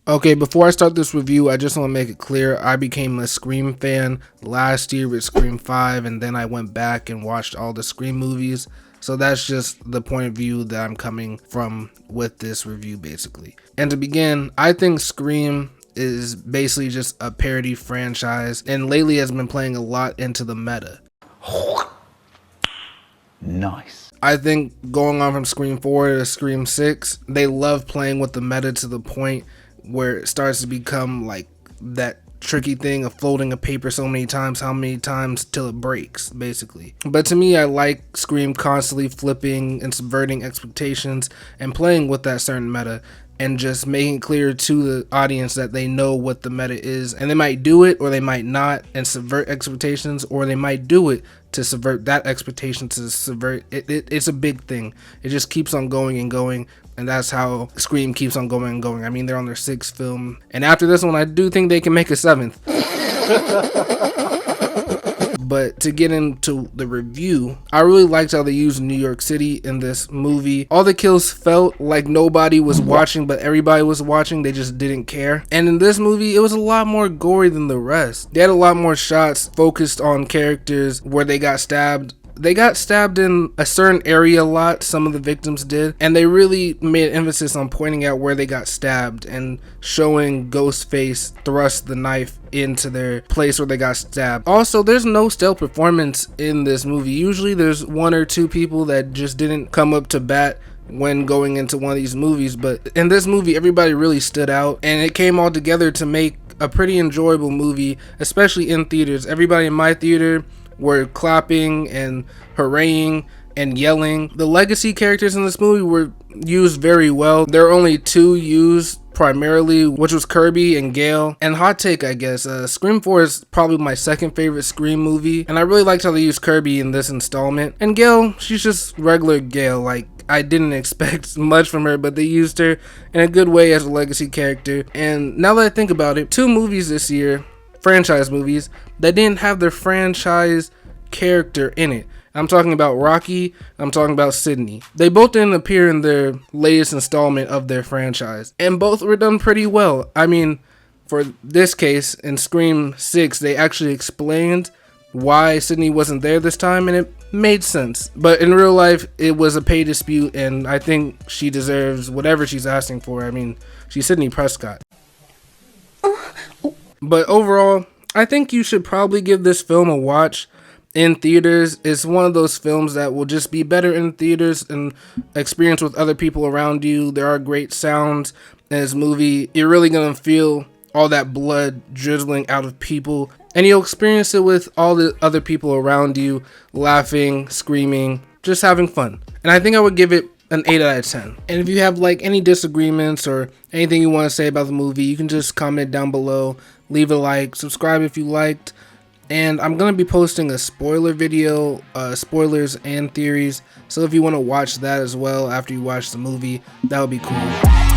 Okay, before I start this review, I just want to make it clear I became a Scream fan last year with Scream 5, and then I went back and watched all the Scream movies. So that's just the point of view that I'm coming from with this review, basically. And to begin, I think Scream is basically just a parody franchise, and lately has been playing a lot into the meta. Nice. I think going on from Scream 4 to Scream 6, they love playing with the meta to the point where it starts to become like that tricky thing of folding a paper so many times, how many times till it breaks, basically. But to me, I like Scream constantly flipping and subverting expectations and playing with that certain meta and just making clear to the audience that they know what the meta is, and they might do it or they might not and subvert expectations, or they might do it to subvert that expectation, to subvert it. It's a big thing. It just keeps on going and going, and that's how Scream keeps on going and going. I mean, they're on their 6th film, and after this one I do think they can make a 7th. But to get into the review, I really liked how they used New York City in this movie. All the kills felt like nobody was watching, but everybody was watching. They just didn't care. And in this movie, it was a lot more gory than the rest. They had a lot more shots focused on characters where they got stabbed. They got stabbed in a certain area a lot, some of the victims did, and they really made emphasis on pointing out where they got stabbed and showing Ghostface thrust the knife into their place where they got stabbed. Also, there's no stealth performance in this movie. Usually there's 1 or 2 people that just didn't come up to bat when going into one of these movies, but in this movie everybody really stood out, and it came all together to make a pretty enjoyable movie, especially in theaters. Everybody in my theater were clapping and hooraying and yelling. The legacy characters in this movie were used very well. There are only 2 used primarily, which was Kirby and Gale. And hot take, I guess, Scream 4 is probably my 2nd favorite Scream movie, and I really liked how they used Kirby in this installment. And Gale, she's just regular Gale. Like, I didn't expect much from her, but they used her in a good way as a legacy character. And now that I think about it, 2 movies this year, franchise movies, that didn't have their franchise character in it. I'm talking about Rocky, I'm talking about Sydney. They both didn't appear in their latest installment of their franchise, and both were done pretty well. I mean, for this case, in Scream 6, they actually explained why Sydney wasn't there this time, and it made sense. But in real life, it was a pay dispute, and I think she deserves whatever she's asking for. I mean, she's Sydney Prescott. But overall, I think you should probably give this film a watch in theaters. It's one of those films that will just be better in theaters and experience with other people around you. There are great sounds in this movie. You're really going to feel all that blood drizzling out of people, and you'll experience it with all the other people around you, laughing, screaming, just having fun. And I think I would give it an 8 out of 10. And if you have like any disagreements or anything you want to say about the movie, you can just comment down below, leave a like, subscribe if you liked, and I'm going to be posting a spoiler video, spoilers and theories, so if you want to watch that as well after you watch the movie, that would be cool.